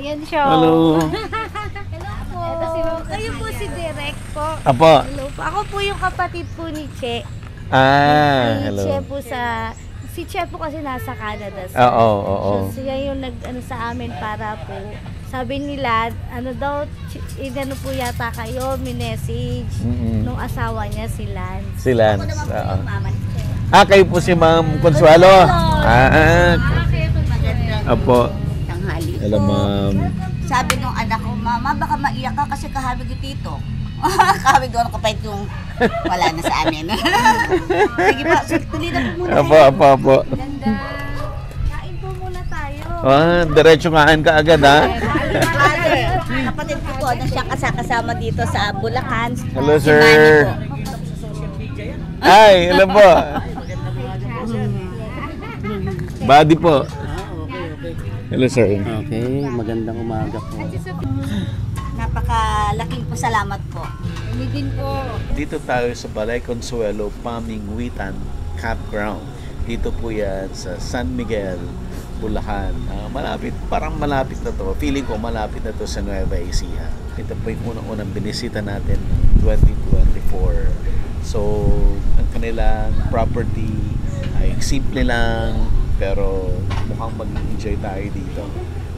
Ayan siya. Hello. Hello po. Ito si kayo po si Direk po. Apo. Hello po. Ako po yung kapatid po ni Che. Hello. Che po si Che po kasi nasa Canada. Oo. So, siya yung nag-ano sa amin para po. Sabi nila, ano daw, inano po yata kayo, minessage nung asawa niya si Lance. Si Lance. Kayo po si Ma'am Consuelo? Apo. Tanghali. Hello, Ma'am. Sabi nung anak ko, Mama, baka maiyak ka kasi kahabig yung tito. Kahabig doon kapait yung wala na sa amin. Sige pa, tuloy na po muna. Apo. Ganda. Kain po muna tayo. Diretso kain ka agad, ha? Kapatid ko po, na siya kasama dito sa Bulacan. Hello, Si sir. Manny po. Ay, hello po. Buddy po. Hello, sir. Okay, magandang umaga po. Napakalaking po salamat po. Kami din po. Dito tayo sa Balay Consuelo Pamingwitan Campground. Dito po yan sa San Miguel, Bulacan. Malapit, parang malapit na to. Feeling ko malapit na to sa Nueva Ecija. Ito po yung unang-unang binisita natin ng 2024. So, ang kanilang property ay simple lang, pero mukhang mag-enjoy tayo dito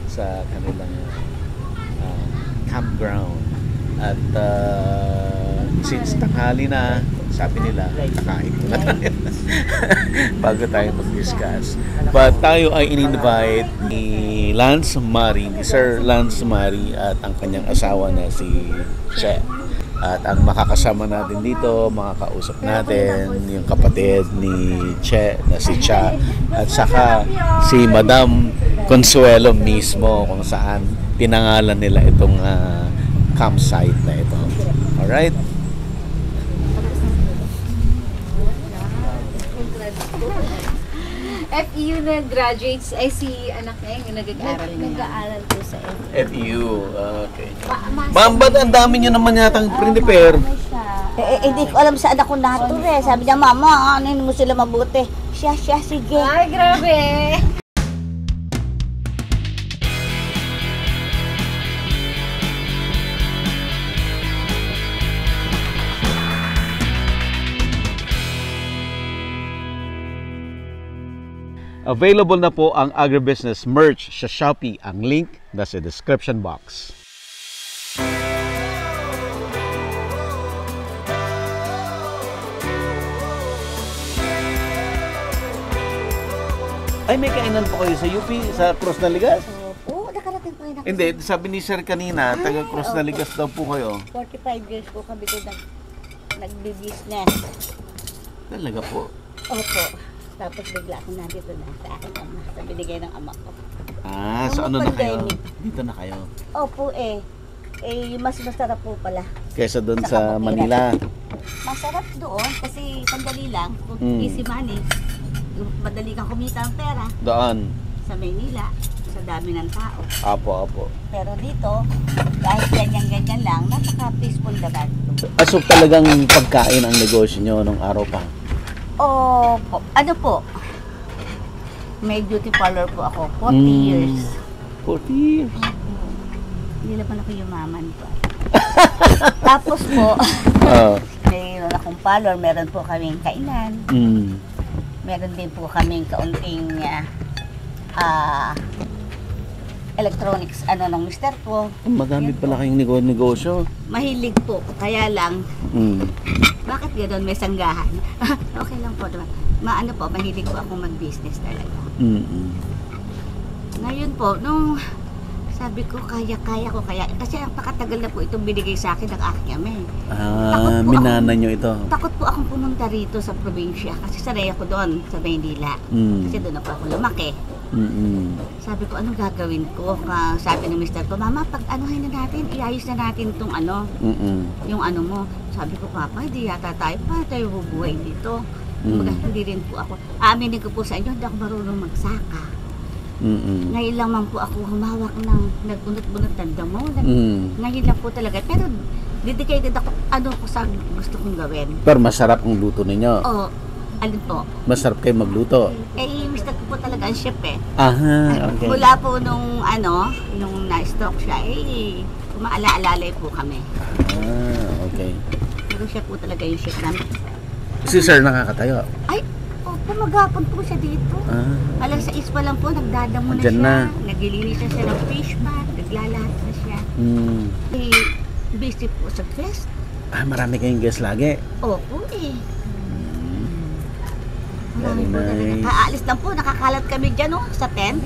sa kanilang campground. At since tanghali na, sabi nila, nakain muna tayo bago tayo mag-discuss. But tayo ay in-invite ni Lance Mari, ni Sir Lance Mari at ang kanyang asawa na si Che. At ang makakasama natin dito, makakausap natin yung kapatid ni Che na si Cha, at saka si Madam Consuelo mismo, kung saan pinangalan nila itong campsite na ito. Alright? FEU na graduates ay si anak niya yung nag-aaral niya. Nag-aaral po sa FEU, okay. Ma'am, ba't ang dami nyo naman yatang prepare? Hindi ko alam sa anak ko nato eh. Sabi niya, Mama, ano mo sila mabuti? Siya, sige. Ay, grabe! Available na po ang agribusiness merch sa Shopee. Ang link nasa description box. Ay, may kainan po kayo sa UP, sa Cruz na Ligas? Oo, nakarating po yun ako. Hindi, sabi ni Sir kanina, taga Cruz na Ligas daw po kayo. 45 years po kami doon nag-business. Talaga po. Opo. Tapos bigla ako nandito na sa aking ama, sa binigay ng ama ko. So ano na kayo? Pandemic. Dito na kayo? Opo mas masarap po pala. Kesa doon sa Kapatiran. Manila. Masarap doon kasi sandali lang, kung easy money, madali kang kumita ng pera Doon. sa Maynila, sa dami ng tao. Apo. Pero dito, kahit ganyan-ganyan lang, napaka-peaceful naman. So talagang pagkain ang negosyo nyo nung araw pa? Opo. Ano po? May beauty parlor po ako. 40 years. 40 years? Hindi naman ako yumaman po. Tapos po, mayroon akong parlor. Meron po kaming kainan. Meron din po kaming kaunting electronics ng mister ko. Madami pala kayong negosyo. Mahilig po. Kaya lang, bakit gano'n may sanggahan? Okay lang po, diba? Mahilig po ako mag-business talaga. Ngayon po, nung sabi ko, kaya ko, kasi napakatagal na po itong binigay sa akin ng aking ama. Minana nyo ito? Takot po akong pumunta rito sa probinsya, kasi sanay ako doon sa Maynila. Kasi doon na po ako lumaki. Sabi ko, anong gagawin ko? Sabi ng mister ko, Mama, pag anuhin na natin, iayos na natin itong yung mo. Sabi ko, Papa, hindi yata tayo bubuhay dito. Hindi rin po ako. Aminin ko po sa inyo, hindi ako marunong magsaka. Ngayon lang man po ako humawak ng nagbunot-bunot ng damo. Ngayon lang po talaga. Pero dedicated ako ko sa gusto kong gawin. Pero masarap ang luto ninyo? Oo. Alin po? Masarap kayo magluto? Mister ko po po talaga ang chef eh. Aha, okay. Mula po nung na-stroke siya, umaala-alalay po kami. Okay. Pero siya po talaga yung chef namin. Si sir nakakatayo. Ay, opo, maghapon po siya dito. Alas 6 pa lang po, nagdadamo na Andyan siya. na. Naglilinis na siya ng fish pan, naglalahat na siya. Busy po sa fest. Marami kayong guest lagi. Opo eh. Very nice. Kaalis lang po, nakakalat kami dyan sa tent.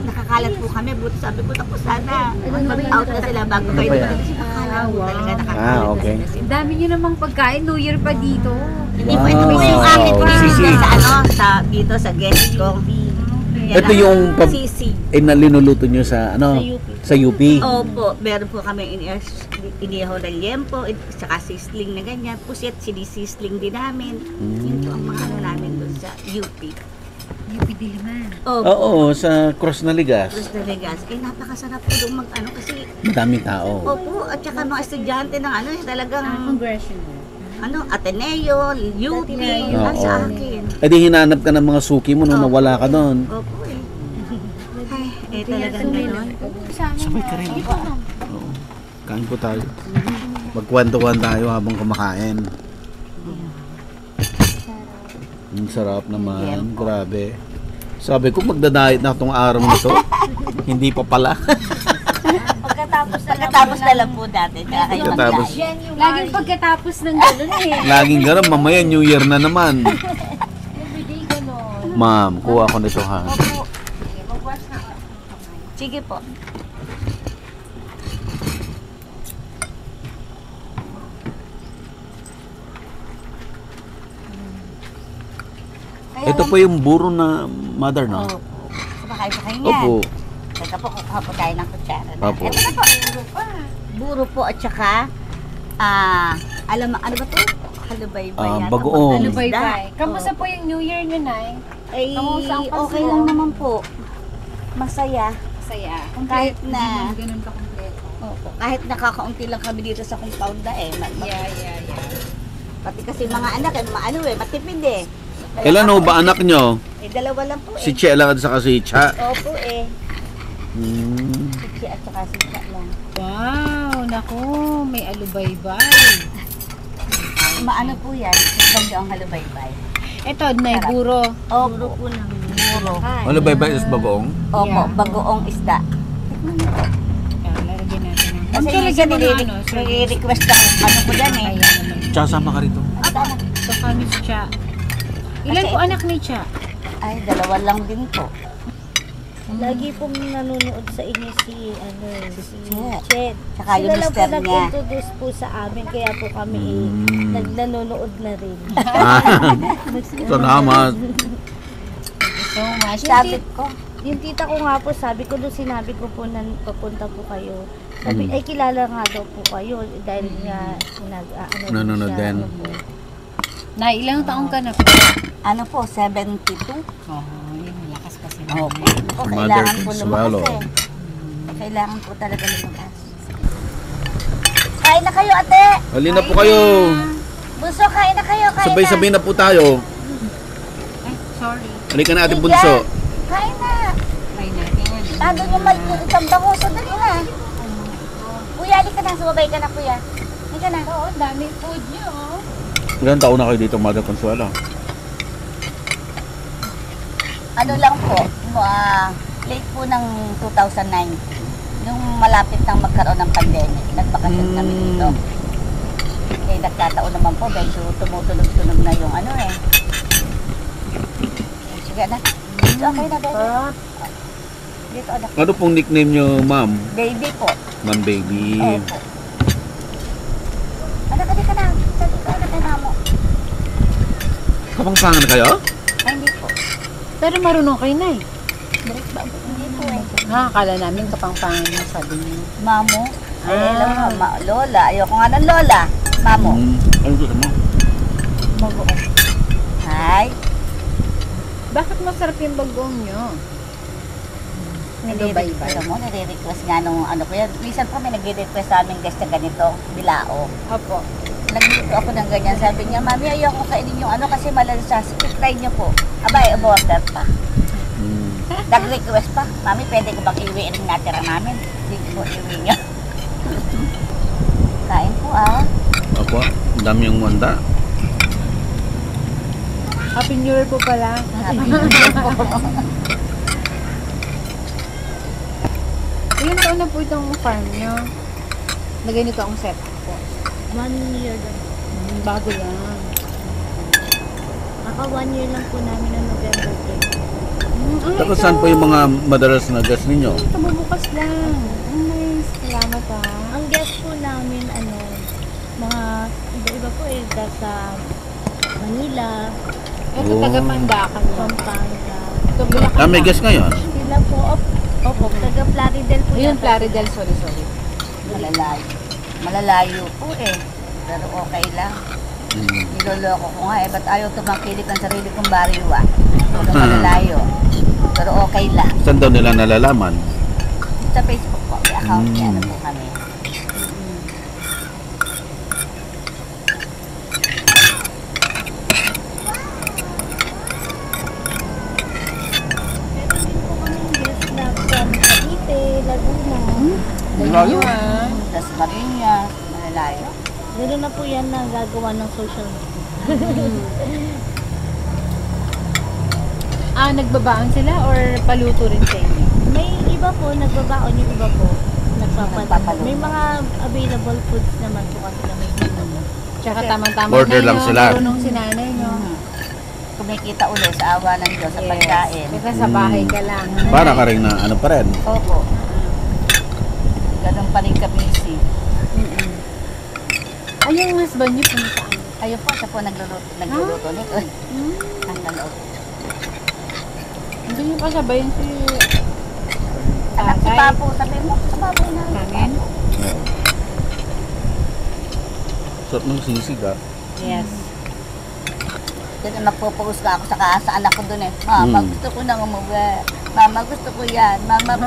Nakakalat po kami, buti sabi ko, tapos sana mag-out na sila bago kayo. Ano ba yan? Kasi nakakalat po talaga nakakalat. Okay. Ang dami nyo namang pagkain, New Year pa dito. Hindi po, ito po yung aking pinipili dito sa guest ko. Yan Ito ang yung sisig. nalinuluto nyo sa Sa UP. Opo, meron po kami inihaw na liempo, saka sisling na ganyan. Pusit, sinisisling din namin. Yun po ang mga namin doon sa UP. UP Diliman. Opo. Oo, sa Cross na Ligas. Cruz de Vegas. Napakasarap po doon kasi Madaming tao. opo, at saka mga estudyante ng talagang Congressional. Ateneo, UP, Oo. sa akin. Eh di hinanap ka ng mga suki mo nung nawala ka doon. Opo eh. Ay, talagang gano'n. Sabay ka rin. Oo. Kain po tayo. Magkwento-kwan tayo habang kumakain. Ang sarap naman. Grabe. Sabi ko magda-diet na itong araw nito. Hindi pa pala. Pagkatapos na lang po dati. Pagkatapos. Laging pagkatapos ng gano'n eh. Laging gano'n. Mamaya New Year na naman. Ma'am, kuha ko nito ha. Sige po. Ito po yung buro na mother, no? Opo. Kumakain pa kayo niyan. Opo. Teka po, kukuha po tayo ng kutsara. Opo. Ito na po. Buro po at saka, ano ba to? Halubaybay yata. Bagoong. Ano ba Isda. yun? Kamusta po yung New Year nyo, Nay? Ay, Kamusta ang Pasko? okay lang naman po. Masaya. Masaya. Kahit Hindi na, man ganun ka-kompleto. opo, kahit nakakaunti lang kami dito sa compound na Yeah. Pati kasi mga anak, matipid eh. Kailan ho ba anak nyo? Dalawa lang po Si Chela at saka si Cha. Opo eh. Si at saka si Cha lang. Wow, naku, may alubaybay. Maano po yan? Bagyo ang halubaybay. Ito, Nay, buro. Opo. Po ng buro. Ano ba is bagoong? Opo, Yeah. bagoong isda. Lalagyan natin ng... Kasi Lalagyan mo ng nire-request ako po dyan eh. Ayan naman. Cha, sama ka rito. Ito kami si Cha. Ilan Kasi- po anak ni Cha? Ay, dalawa lang din po. Lagi pong nanonood sa inyo si Chet. Chet. Tsaka yung Sila lang po mister niya. nag-introduce po sa amin, kaya po kami nanonood na rin. Salamat. So much. Sabi ko, Yung tita ko nga po, sabi ko doon, sinabi ko po na papunta po kayo. Sabi, ay kilala nga daw po kayo dahil nga Nanonood din. Nay, ilang taong ka na po? ano po, 72? Oo, yun, malakas pa sila. Opo. Mother Kailangan can po swallow. lumakas eh. Kailangan po talaga lumakas. Kain na kayo, ate! Halina na po kayo. Bunso, kain na kayo, kain Sabay-sabay na po tayo. Ay, sorry. Halika na ating bunso. Kain na! Try natin yan. Nandun yung isang banguso, dali na. Kuya, di ka na, sumabay ka na, kuya. Di ka na. Oo, daming food nyo. Ilan taon na kayo dito, Mother Consuelo? Ano lang po, late po ng 2009. Nung malapit nang magkaroon ng pandemic, nagbakasyon kami dito. Eh, nagkataon naman po, medyo tumutunog-tunog na yung Sige na. Dito, okay na, baby. Dito, anak. Ano pong nickname nyo, ma'am? Baby po. Ma'am Baby. Opo. Anak, di ka na. Sabi ko, anak, na mo. Kapangpangan kayo? Ay, hindi po. Pero marunong kayo, Nay. Hindi po eh. Akala namin kapangpangan yung sabi niyo. Mamo. Lola. Ayoko nga ng lola. Mamo. Ano gusto mo? Magoong. Hi. Bakit masarap yung bagoong nyo? Nire-request nga nung ko yan. Minsan po may nag-request sa aming guest na ganito, bilao. Opo. Nagluto ako ng ganyan. Sabi niya, Mami, ayoko kainin yung kasi malansa. Try niyo po. Abay, order pa. Nag-request pa, Mami, pwede ko bang iwiin ang natira namin? Hindi ko iwi niya. Kain po ah. Opo, ang dami yung wanda. Happy New Year po pala. Ilan taon na po itong farm nyo? Na ganito ang set po. 1 year lang. Bago lang. Naka 1 year lang po namin na November 10. Tapos saan po yung mga madalas na gas ninyo? Kabubukas lang. Nice. Salamat Ang guest po namin, mga iba-iba po sa Manila, Ito Oh. taga Pandacan lang. Pampanga. Ito Bulacan May lang. gas ngayon? Sila po, opo, taga Plaridel po Ayun, yata. Plaridel. Sorry. Malalayo. Malalayo po eh. Pero okay lang. Niloloko ko nga eh. Ba't ayaw tumangkilik ang sarili kong baryo ah? Pero malalayo. Pero okay lang. Saan daw nila nalalaman? Sa Facebook po, may account niya po kami. Meron din po kami guest na from Cavite, Laguna. Layo. Las Marinas, malalayo. Meron na po yan na gagawa ng social media. Nagbabaan sila or paluto rin sa inyo? May iba po, nagbabaon yung iba po. Nagpapaluto. May mga available foods naman po kasi na may dito. Tsaka tamang-tama Order lang sila. Marunong si nanay nyo. Kumikita ulit sa awa ng Diyos sa pagkain. Kasi sa bahay ka lang. Para ka rin na ano pa rin. Opo. Ganun pa rin ka-busy. Ay, yung husband nyo kung saan? Ayun po, siya po nagluluto nito. Ang kaloob. Hindi nyo kasabayin si Anak si tatay. Papo, sabi mo, sa baboy na. Kanin? Sarap ng sisig ah. Yes. Doon magpo-post ka ako sa anak ko doon eh. Mama, gusto ko nang umuwi. Mama, gusto ko yan. Mama,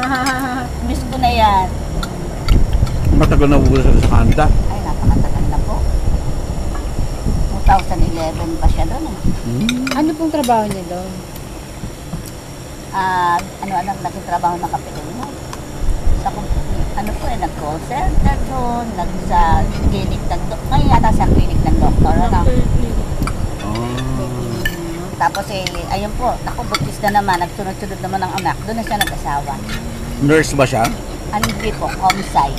miss ko na yan. Matagal na bukas sa kanta. Ay, napakatagal na po. 2011 pa siya doon eh. Ano pong trabaho niya doon? Naging trabaho ng kapitulino. Sa nag-call center doon, sa clinic ng doktor. Ngayon yata sa clinic ng doktor. Tapos ayun po, ako buntis na naman, nagsunod-sunod naman ang anak. Doon na siya nag-asawa. Nurse ba siya? Hindi po, comsci.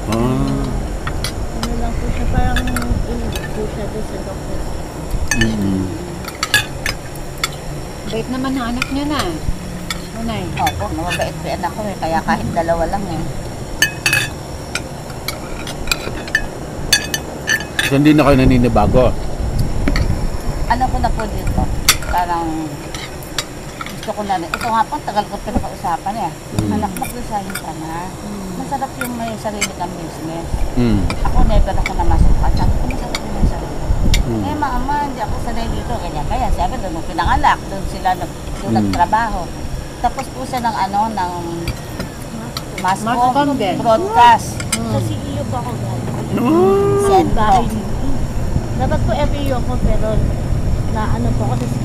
Ano lang po siya, parang init po siya doon sa doctor. Bait naman ang anak niya na. Unay. Opo, mababait po yan ako eh, kaya kahit dalawa lang eh. So hindi na kayo naninibago? Ano ko na po dito, parang gusto ko na rin. Ito nga po, tagal ko pinakausapan eh. Anak, mag-resign ka na. Masarap yung may sarili kang business. Ako never ako namasukan. Sabi ko, masarap yung may sarili. Eh, mama, hindi ako sanay dito. Ganyan, kaya sabi doon, nung pinanganak, doon sila doon nagtrabaho. Tapos po siya ng ng Mascom din. broadcast. Sa CEO po ako galing. Send Bahay po. niyo. Dapat po FAU ako pero na ano po ako sa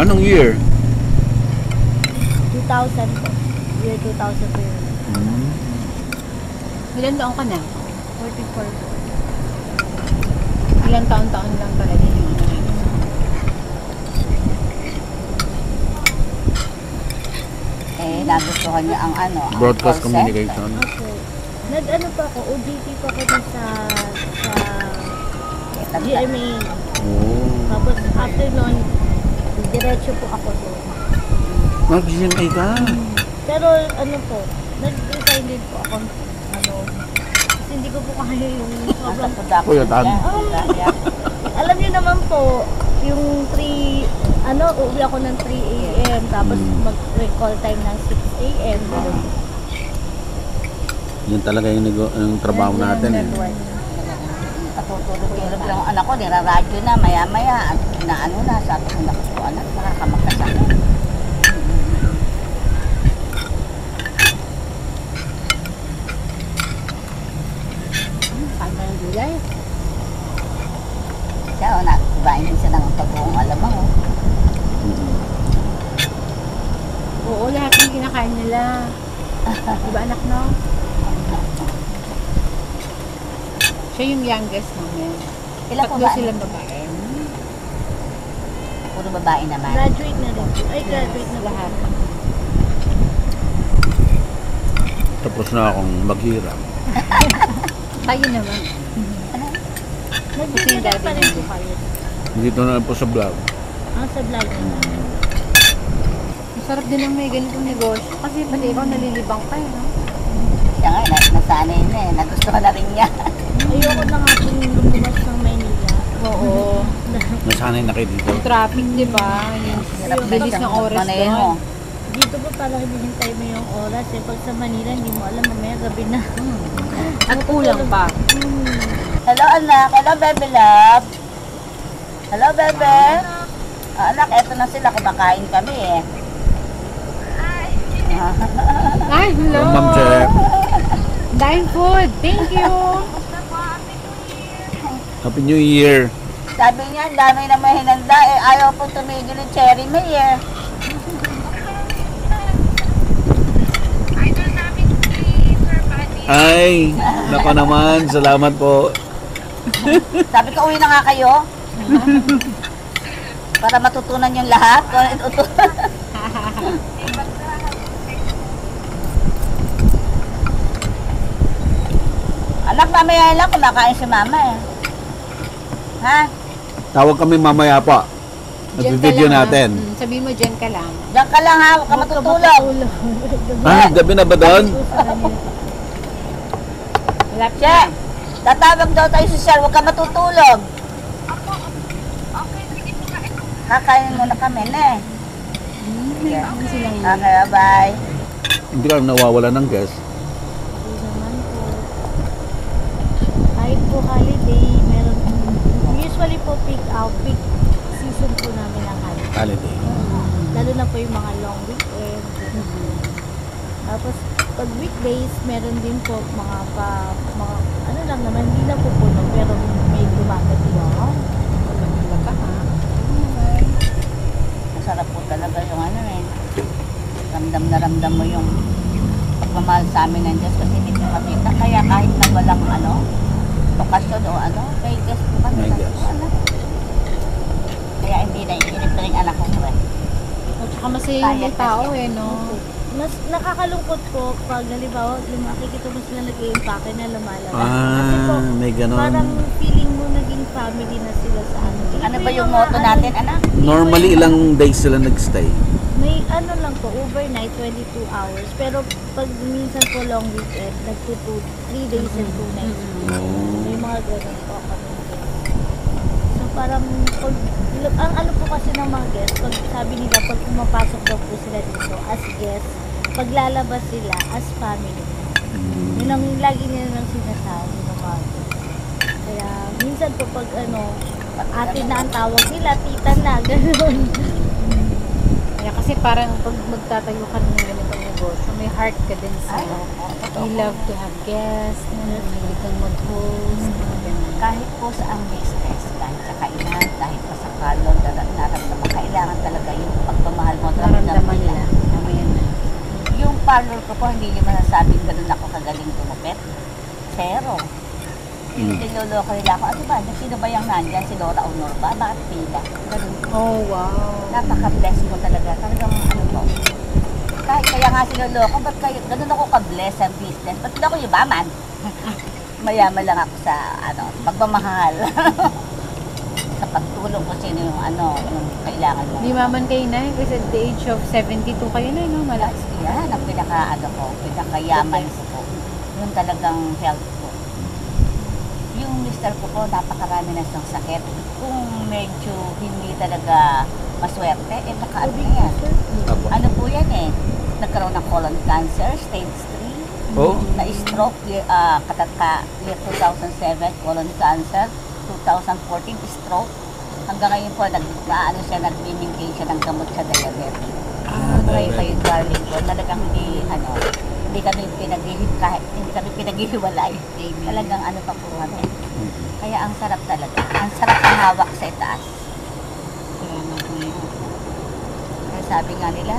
Anong year? 2000 po. Year 2000 po yun. Ilan taon ka na? 44 po. Ilan taon-taon lang pala din yung ano. Nagustuhan niya ang ang Broadcast call center. communication. Okay. Nag-ano pa ako, OJT pa ako dun sa GMA. Tapos after nun, diretso po ako doon. Mag-GMA ka? Pero ano po, nag-resign din po ako. Kasi hindi ko po kaya yung sobrang... Kuya Tan. Alam niyo naman po, yung uuwi ako ng 3 a.m. Tapos mag-recall time ng 6 a.m. Yun talaga yung trabaho natin eh. Natutulog lang ang anak ko, niraradyo na, maya-maya, na sabi ko, naku po anak, makakamagkasakit. Paano yung gulay? Siya, kubain din siya ng pag-uong alamang. Di ba anak no? Siya yung youngest namin. Ilan po Tatlo ba? silang babae. Puro babae naman. Graduate na rin po. Ay, graduate na po. Lahat. Tapos na akong maghirap. Tayo naman. Nagdidala pa rin po kayo. Dito na po sa vlog. Sa vlog na. Masarap din ang may ganitong negosyo. Kasi pati ikaw nalilibang ka, no? Siya nga, nasanay na eh. Nagustuhan na rin niya. Ayoko na nga po lumuwas ng Maynila. Oo. Nasanay na kayo dito. Yung traffic, di ba? Yung bilis ng oras Maneho. doon. Dito po parang hinihintay mo yung oras. Eh, pag sa Manila, hindi mo alam, mamaya gabi na. At kulang pa. Hello anak, hello baby love. Hello bebe. Anak, eto na sila, kumakain kami eh. Ay, hello! Ma'am Che. Dine food! Thank you! Happy New Year. Sabi niya, ang dami na may hinanda eh. Ayaw po tumigil yung Cherry May eh. Ay, nako naman. Salamat po. Sabi ko, uwi na nga kayo. Para matutunan yung lahat. Kung ano itutunan. Anak, mamaya lang kumakain si mama eh. Ha? Tawag kami mamaya pa. Nag-video natin. Sabihin mo, dyan ka lang. Diyan ka lang ha, huwag ka matutulog. Ah, gabi na ba doon? Malapit Che, tatawag daw tayo si Sir, huwag ka matutulog. Kakain muna kami na eh. Ano silang Okay, bye. Hindi ka nawawala ng guest. Hindi naman po. Kahit po holiday, meron. Usually po peak season po namin ang holiday. Holiday. Lalo na po yung mga long weekend. Tapos, pag weekdays, meron din po mga ano lang naman, hindi na po puno, pero may gumagati. ka ha? Masarap po talaga yung ano eh. Ramdam na ramdam mo yung pagmamahal sa amin ng Diyos kasi hindi ko makita. Kaya kahit na walang ano, lokasyon o ano, may Diyos po kami. May Diyos. Kaya hindi na iinip na rin anak ko eh. At saka masaya yung tao eh, no? Mas nakakalungkot po pag halimbawa makikita mo sila nag-i-impake na lumalabas. Kasi po, May ganon. parang feeling mo naging family na sila sa ano. Ano ba yung motto natin, anak? Normally, ilang days sila nagstay? May ano lang po, overnight, 22 hours. Pero pag minsan po long weekend, nagpo 3 days and 2 nights. May mga ganun po kami. So parang, ang ano po kasi ng mga guests, pag sabi nila, pag pumapasok daw po sila dito as guests, paglalabas sila as family. Yun ang lagi nila nang sinasabi ng mga guests. Kaya minsan po pag ano, ate na ang tawag nila, tita na, gano'n. Kaya kasi parang pag magtatayo ka ng ganitong negosyo, may heart ka din sa you love to have guests, hindi kang mag-host, mga ganun. Kahit po sa ang business, kahit sa kainan, kahit pa sa kalon, naramdaman, kailangan talaga yung pagmamahal mo. Naramdaman nila. Mamaya na. Yung parlor ko po, hindi nyo masasabing ganun ako kagaling tumupet. Pero, niloloko nila ako. Ano ba? Sino ba yung nandyan? Si Laura Honor ba? Bakit pila? Ganun. Oh, wow. Napaka-bless mo talaga. Talagang ano po. Kahit kaya nga sinuloko, ba't kayo, ganun ako ka-bless sa business. Ba't hindi ako yumaman? Mayaman lang ako sa ano, pagmamahal. Sa pagtulong ko sino yung ano, yung kailangan mo. Di maman kayo na kasi at the age of 72 kayo na, no? Malakas. Yan, ang pinaka-ano ko, pinaka-yaman ko. Yung talagang health ko. Yung mister ko po, napakarami na siyang sakit. Kung medyo hindi talaga maswerte, eh nakaano na yan. Ano po yan eh, nagkaroon ng colon cancer, stage 3. Oh? Na-stroke, year 2007, colon cancer, 2014, stroke. Hanggang ngayon po, nag-maintain siya ng gamot sa diabetes. Pray kayo, darling ko. Talagang hindi kami pinaghihiwalay. Talagang ano pa po kami. Kaya ang sarap talaga. Ang sarap ang hawak sa itaas. Kaya sabi nga nila,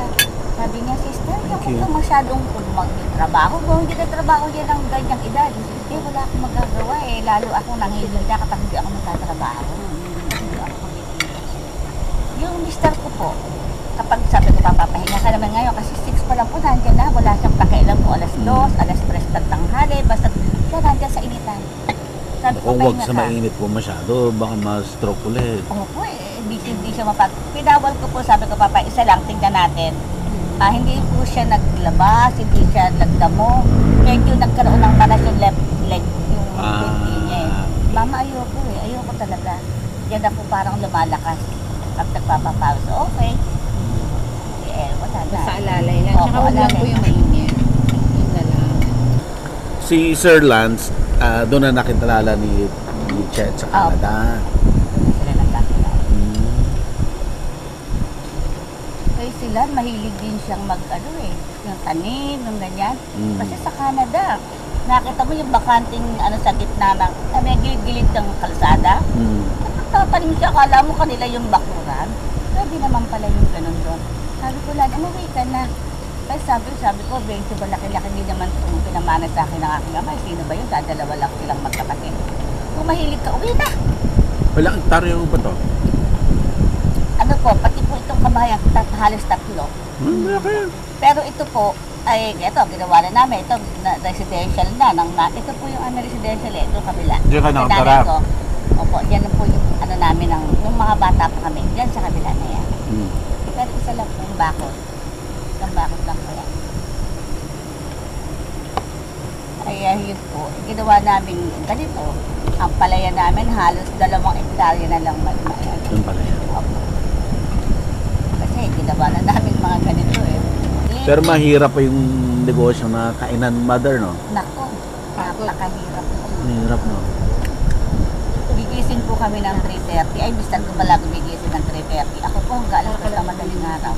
Sabi niya, sister, hindi Okay. ko masyadong kung magtrabaho mo. Hindi na trabaho yan ng ganyang edad. Eh, wala akong magagawa eh. Lalo ako nangihinda kapag hindi ako magtatrabaho. Hindi ako magiging. Yung mister ko po, kapag sabi ko, papapahinga ka naman ngayon kasi 6 pa lang po, nandiyan na. Wala siyang pakialam po, alas 2, alas 3 ng tanghali. Basta siya nandiyan sa initan. Sabi ko, Kung wag pahinga sa ka. mainit po masyado, baka ma-stroke ulit. Opo eh, hindi siya Pinawal ko po, sabi ko, papa, isa lang, tingnan natin. Hindi po siya naglabas, hindi siya nagdamo. Medyo nagkaroon ng malas yung left leg, yung pinti niya eh. Mama, ayoko talaga. Yan ako parang lumalakas pag nagpapapawis. Okay. Wala na. Basta alalay lang. Opo, Tsaka huwag lang po alalay. yung mainit. Yun na lang. Si Sir Lance, doon na nakilala ni Chet sa Canada. Sila nagkakilala. Mm. Kaya sila, mahilig din siyang yung tanim, yung ganyan. Mm. Kasi sa Canada, nakita mo yung bakanting sa gitna ng, may gilid-gilid ng kalsada. Mm. Nagtatanim siya, akala mo kanila yung bakuran. Pwede naman pala yung ganun doon. Sabi ko lang, umuwi ka na. Kaya sabi ko, 20 ba laki-laki din naman kung pinamana sa akin ng aking ama. Sino ba yun? Dadalawa lang silang magkapatid. Kung mahilig ka, uwi na. Walang hektarya ba to? Ano po, pati po itong kabayan, halos 3. Malaki. Pero ito po, ito, ginawa na namin. Ito, residential na. Ito po yung residential eh. Ito kabila. Diyan ka Sa nakatara? nanay ko. Opo, yan po yung namin, yung mga bata pa kami. Diyan sa kabila na yan. Mm. Pero isa lang po yung bakod. Isang bakod lang po yan. Kaya yun po, ginawa namin ganito. Ang palaya namin halos 2 hektarya na lang magmayan. Yun pala yan. Opo. Kasi ginawa na namin mga ganito eh. Pero mahirap pa yung negosyo na kainan mother, no? Nako, napakahirap po. Mahirap, no? Gigising po kami ng 3:30. Ay, mister ko pala gumigising ng 3:30. Ako po hanggang alas 3 ng madaling araw.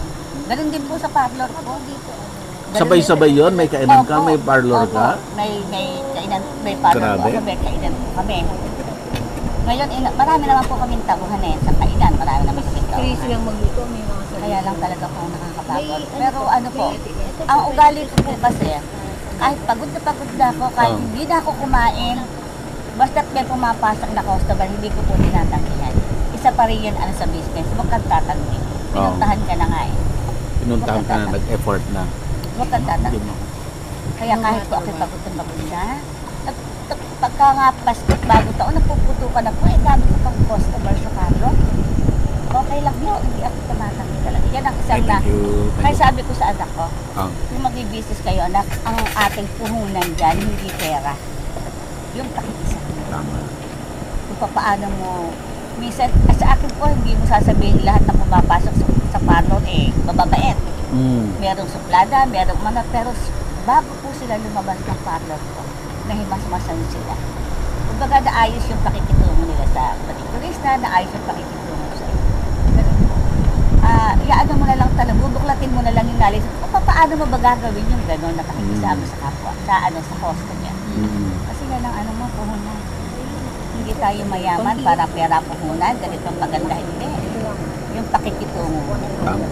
Ganun din po sa parlor ko dito. Sabay-sabay yun? May kainan ka? May parlor ka? May kainan, may parlor Grabe. po ako, may kainan po kami. Ngayon, marami naman po kaming taguhan sa kainan. Marami naman kaming Crazy taguhan. lang magluto. May mga sarili. Kaya lang talaga po nakakapagod. Pero ang ugali ko po kasi, kahit pagod na ako, kahit hindi na ako kumain, basta't may pumapasok na customer, hindi ko po tinatanggihan. Isa pa rin yan sa business, huwag kang tatanggi. Pinuntahan ka na nga eh. Pinuntahan ka na, nag-effort na. Huwag kang tatanggi. Kaya kahit po ako pagod na, pagka nga Pasko, bago taon, napuputukan na po, dami ko pang customer sa karo. Okay lang yun, hindi ako tumatanggi talaga. Yan ang isang na, kaya sabi ko sa anak ko, kung mag-business kayo, anak, ang ating puhunan dyan, hindi pera. Yung pakikisa. Tama. Kung paano mo, minsan, sa akin po, hindi mo sasabihin lahat na pumapasok sa parlor, mababait. Mm. Merong suplada, merong mana, pero bago po sila lumabas ng parlor ko, nahimasmasan sila. Kumbaga, naayos yung pakikitungo nila sa patikurista, naayos yung pakikitungo sa iyo. Iyaano mo na lang talaga, bubuklatin mo na lang yung knowledge. Kung paano mo ba gagawin yung gano'n na pakikisama sa kapwa, sa hosto niya. Mm. Kasi yan ang mo, puhunan. Hindi tayo mayaman para pera puhunan, ganito ang maganda, hindi. Yung pakikitungo. Tama.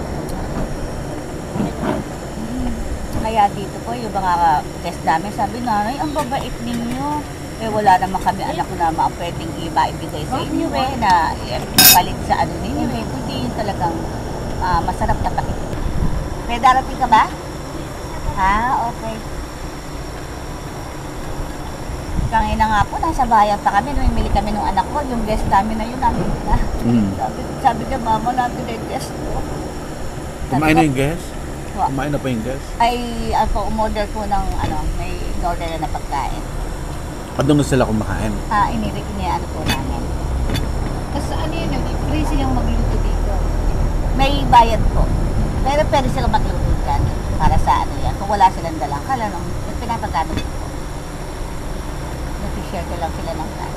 Kaya dito po, yung mga test namin, sabi, nanay, ang babait ninyo. Wala naman kami anak na pwedeng ibigay sa inyo na palit sa ano ninyo kundi yung talagang masarap na pakikitungo. May darating ka ba? Okay. Kangina nga po, nasa bayan pa kami, namimili kami ng anak ko, yung guest namin na yun namin na. Mm. Sabi niya, mama natin yung guest ko. Kumain na yung guest? Wa. Kumain na pa yung guest? Ako umorder po ng may order na pagkain. At doon na sila kumakain? Iniano po namin. Kasi ano yun, crazy lang magluto dito. May bayad po. Pero pwede sila magluto dyan para sa ano yan. Kung wala silang dalang kala nung pinapagamit ko po. Nag-share ko lang sila ng class.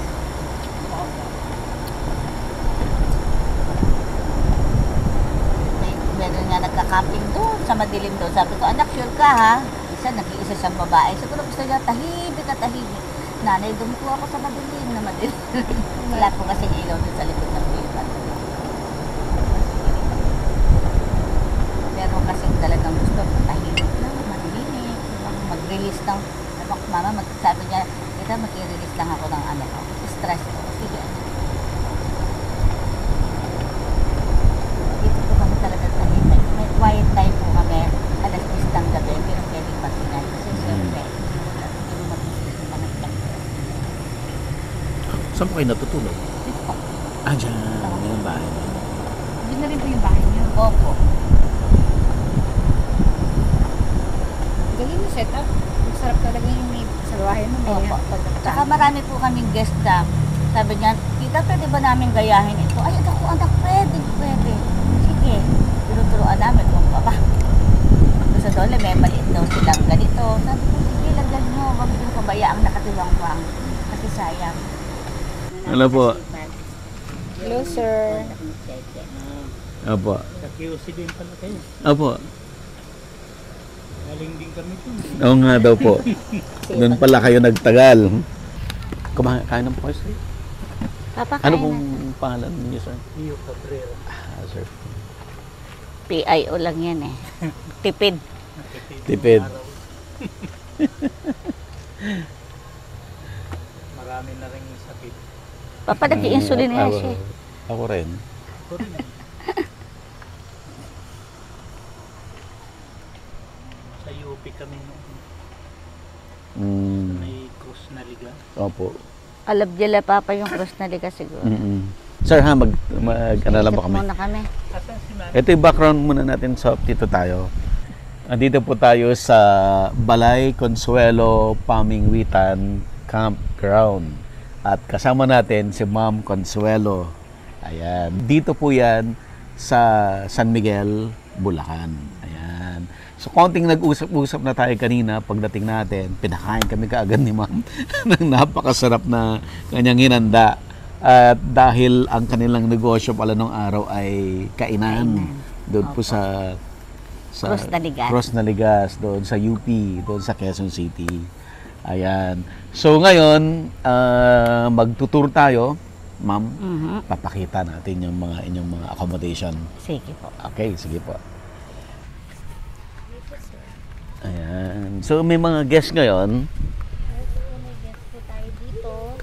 Meron nga nagka-camping doon sa madilim doon. Sabi ko, anak, sure ka ha? Nag-iisa siyang babae. Siguro gusto niya tahimik na tahimik. Nanay, dumiko ako sa madilim na madilim. Wala po kasing ilaw dun sa likod ng biwan. Pero kasi talagang gusto, tahimik lang, manilinig, mag-release ng, mama, sabi niya, kita mag-release lang ako ng ano ko, stress ko. Sige, ano. Dito po kami talaga tahimik. May quiet time po kami, alas 10 ng gabi, pero pwedeng pag-inay. Kasi siyempre, hindi mo mag-isip pa ng gabi. Saan po kayo natutulog? Dito po. Ah, dyan. Yan ang bahay. Yun na rin po yung bahay niyo. Opo. Galing yung setup. Masarap talaga yung may sa bahay mo. May Opo. pagkakataon. Tsaka marami po kaming guest na sabi niya, tita, pwede ba namin gayahin ito? Ay, anak, pwede. Sige. Tinuturuan namin kung pa. Gusto doon, may maliit daw silang ganito. Sabi ko, sige, lagyan nyo. Huwag yung pabayaang nakatiwang-wang. Kasi sayang. Ano po? Hello, sir. Opo. Sa QC din pala kayo. Opo. Galing din kami dun. Oo nga daw po. Doon pala kayo nagtagal. Kain ng po kayo, sir? Papakain Ano na. pong pangalan niyo, sir? Neo Cabrera. Ah, sir. PIO lang yan eh. Tipid. Tipid. Marami na rin sakit. Papalag yung insulin niya Ako- siya. Ako rin. Ako rin. Sa UP kami noon. Mm, May cross na liga. opo. Alabdila papa yung cross na liga siguro. Sir ha, ano lang po Isip kami. muna kami. Asan si Mami? Ito yung background muna natin sa dito tayo. Andito po tayo sa Balay Consuelo Pamingwitan Campground. At kasama natin si Ma'am Consuelo. Ayan. Dito po yan sa San Miguel, Bulacan. Ayan. So, konting nag-usap-usap na tayo kanina pagdating natin. Pinakain kami kaagad ni Ma'am ng napakasarap na kanyang hinanda. At dahil ang kanilang negosyo pala nung araw ay kainan. Doon po sa Cross na Ligas. Cross na Ligas, doon sa UP, doon sa Quezon City. Ayan. So ngayon, magtutur tayo, ma'am. Papakita natin yung mga inyong mga accommodation. Sige po. Okay, sige po. Ayan. So may mga guests ngayon. May guest po tayo dito.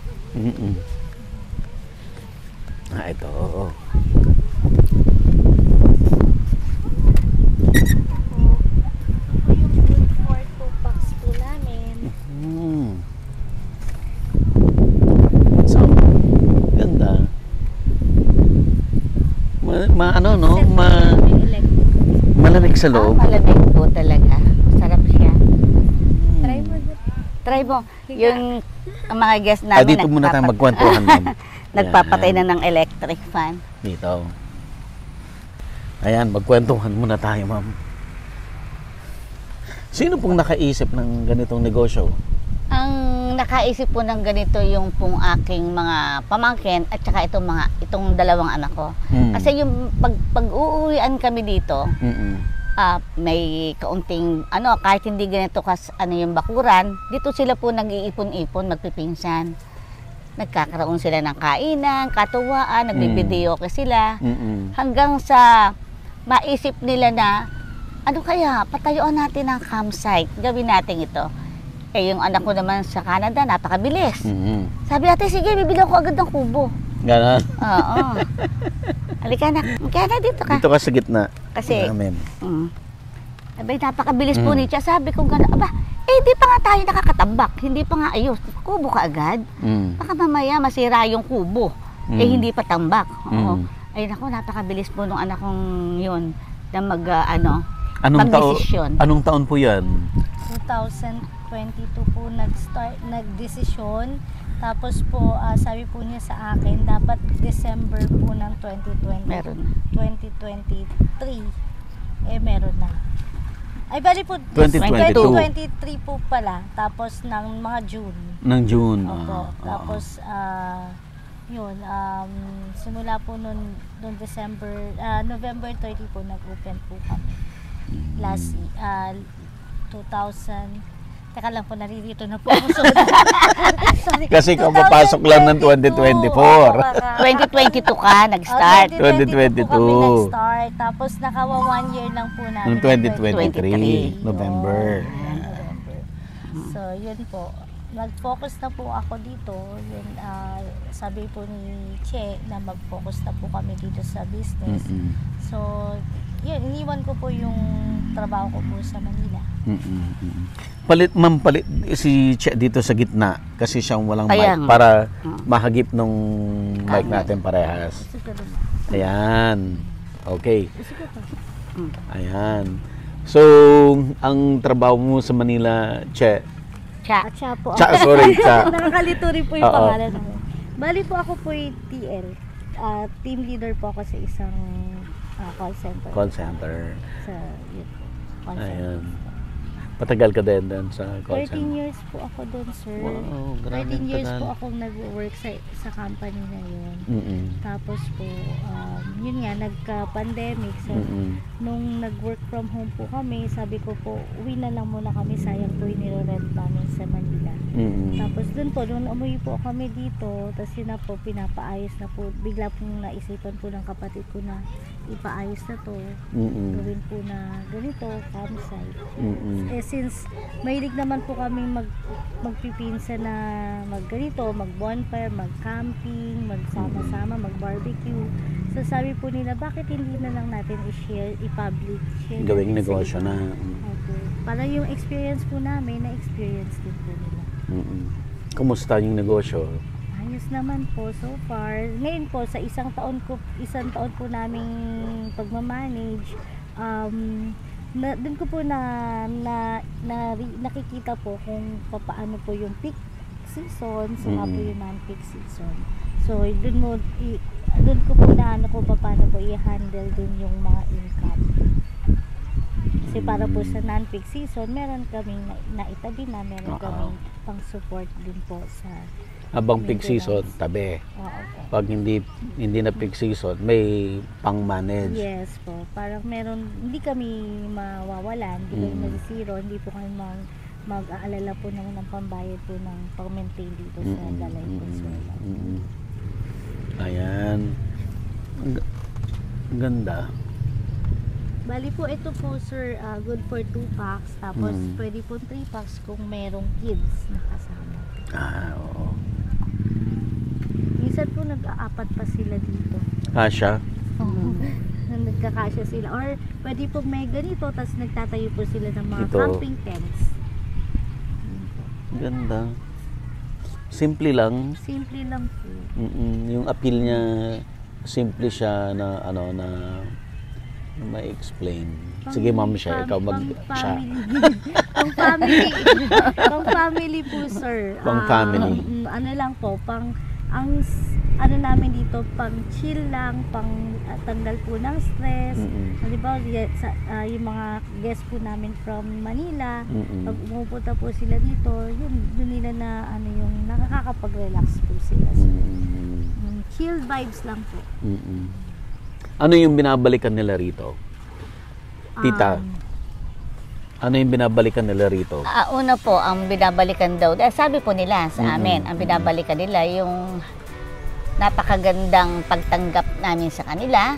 Ito. Oo. Ito yung food for 2 packs po namin. So, ganda. Ano, no? May electric. Malamig sa loob. Malamig po talaga. Sarap siya. Try mo din. Try mo. Yung ang mga guest namin. Dito muna tayo magkwentuhan, ma'am. Nagpapatay Ayan. na ng electric fan. Dito. Ayan, magkwentuhan muna tayo, ma'am. Sino pong nakaisip ng ganitong negosyo? Ang nakaisip po ng ganito yung pong aking mga pamangkin at saka itong dalawang anak ko. Kasi yung pag-uuwian kami dito, may kaunting kahit hindi ganito yung bakuran, dito sila po nag-iipon-ipon, magpipinsan. Nagkakaroon sila ng kainan, katuwaan, nagbibideo sila. Hanggang sa maisip nila na ano kaya, patayuan natin ng campsite, gawin natin ito. Eh yung anak ko naman sa Canada, napakabilis. Sabi natin, sige, bibili ko agad ng kubo. Ganon. Oo. Halika na, kaya na dito ka. Dito ka sa gitna. Kasi, Amen. Sabi, napakabilis po ni Tia. Sabi ko gano'n, aba, di pa nga tayo nakakatambak. Hindi pa nga ayos. Kubo ka agad. Baka mamaya masira yung kubo. Hindi pa tambak. Oo. Ay naku, napakabilis po nung anak kong yun na magdesisyon. Anong taon po yan? 2022 po nagdesisyon. Tapos po, sabi po niya sa akin, dapat December po ng 2020. Meron. 2023. Meron na. Ay, bali po, 2022. 2023 po pala. Tapos ng mga June. Ng June. Opo. Tapos, yun, simula po noon December, November 30 po nag-open po kami. Last 2023 Teka lang po, naririto na po ako. Sorry. Kasi ikaw papasok lang ng 2024. 2022 ka, nag-start. 2022 po kami 2022. nag-start. Tapos nakawa 1 year lang po namin. Noong 2023, 2023. November. November. So, yun po. Nag-focus na po ako dito. Yun, sabi po ni Che na mag-focus na po kami dito sa business. Mm-mm. So, yun, iniwan ko po yung trabaho ko po sa Manila. Ma'am, palit si Che dito sa gitna kasi siyang walang Ayan. mic para mahagip nung mic natin parehas. Sige po. Ayan. Okay. Sige po. Ayan. So, ang trabaho mo sa Manila, Che? Siya. At siya po Cha, sorry, Cha. Nakakalito rin po yung Oo. pangalan namin. Bali po ako po yung TL. Team leader po ako sa isang call center. Call center. Sa yun, call center. Ayan. Patagal ka din sa call 13 center? years po ako doon, sir. Wow, grabe 13 years tagal. po akong nag-work sa company na yun. Mm-mm. Tapos po, yun nga, nagka-pandemic. So, nung nag-work from home po kami, sabi ko po, uwi na lang muna kami. Sayang po yung nire-rent namin sa Manila. Mm-mm. Tapos dun po, nung umuwi po kami dito, tapos yun na po, pinapaayos na po. Bigla pong naisipan po ng kapatid ko na ipaayos na to. Mm-mm. Gawin po na ganito, campsite. Mm-mm. Since mahilig naman po kami magpipinsa na magganito, mag-bonfire, mag-camping, magsama-sama, mag-barbecue. So sabi po nila, bakit hindi na lang natin i-share, i-public, share Gawing natin sa negosyo iba? na. Okay. Para yung experience po namin, na-experience din po nila. Mm-mm. Kumusta yung negosyo? Ayos naman po so far. Ngayon po, sa isang taon po naming pagmamanage, doon ko po nakikita po kung paano po yung peak season, saka po yung non-peak season. So, doon ko po paano po i-handle din yung mga income. Kasi para po sa non-peak season, meron kaming naitabi na, meron kaming pang-support din po sa Habang peak season, tabi. okay. Pag hindi na peak season, may pang-manage. Yes po. Parang hindi kami mawawalan, hindi kami mag-zero, hindi po kami mag-aalala po naman ng pambayad po ng pag-maintain dito sa Dalay Consuela. Ayan. Ang ganda. Bali po, ito po sir, good for 2 packs. Tapos pwede po 3 packs kung merong kids na kasama. Oo. Minsan po nag-aapat pa sila dito. Kasha? Nagkakasya sila. Or pwede po may ganito, tapos nagtatayo po sila ng mga Ito. camping tents. Ganda. Simple lang. Simple lang po. Yung appeal niya, simple siya na ma-explain. Sige, ma'am siya, ikaw siya. Pang family. Pang family po, sir. Pang family. Ano lang po, ano namin dito, pang chill lang, pang tanggal po ng stress. Halimbawa, yung mga guests po namin from Manila, pag umupunta po sila dito, doon nila na yung nakakapag-relax po sila. So, chill vibes lang po. Ano yung binabalikan nila rito? Tita, ano yung binabalikan nila rito? Una po, ang binabalikan daw, sabi po nila sa amin, ang binabalikan nila yung napakagandang pagtanggap namin sa kanila,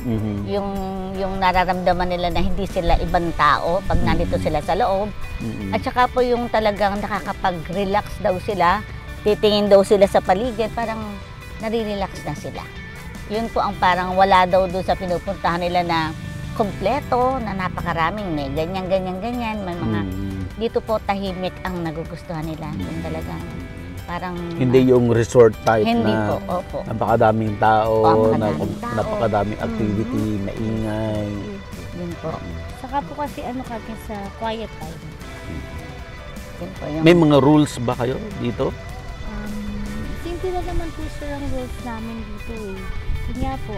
yung nararamdaman nila na hindi sila ibang tao pag nandito sila sa loob, at saka po yung talagang nakakapag-relax daw sila, titingin daw sila sa paligid, parang nare-relax na sila. Yun po ang parang wala daw doon sa pinupuntahan nila na kompleto, na napakaraming may ganyan, may mga dito po tahimik ang nagugustuhan nila. Yung talagang parang Hindi yung resort type hindi na po, opo. napakadaming tao, Napakadaming tao. napakadaming activity, maingay. Yun po. Saka po kasi kami sa quiet time. Yun po yung May mga rules ba kayo dito? Simple na naman po sir ang rules namin dito eh. Yun nga po,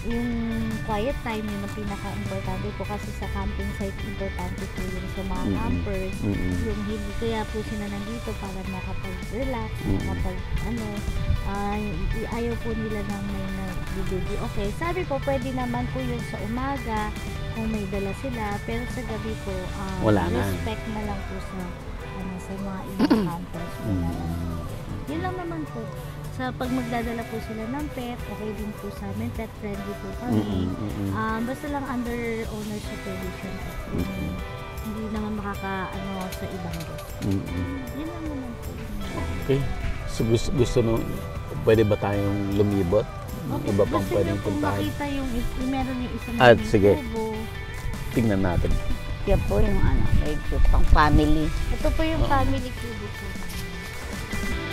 yung quiet time yun ang pinaka-importante po kasi sa camping site importante po yun sa mga campers. Yung hindi kaya po sila nandito para makapag-relax, ayaw po nila ng may nagbibigay. Okay, sabi po pwede naman po yun sa umaga kung may dala sila. Pero sa gabi po, Wala na. respect na lang po sa mga ibang hunters. Yun lang naman po. Sa pag magdadala po sila ng pet, okay din po sa amin. Pet friendly po kami. Basta lang under owner supervision po. Hindi naman sa ibang guest. Yun lang naman po. Okay. So gusto nung, pwede ba tayong lumibot? Iba pang Gusto pwedeng niyo pong puntahan. makita yung meron yung isang Sige. kubo. Tingnan natin. Yan po yung may pang family. Ito po yung family kubo po.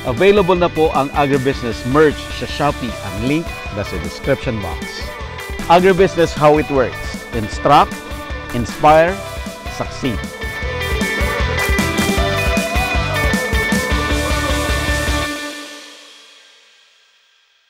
Available na po ang Agribusiness merch sa Shopee. Ang link nasa description box. Agribusiness, how it works. Instruct, inspire, succeed.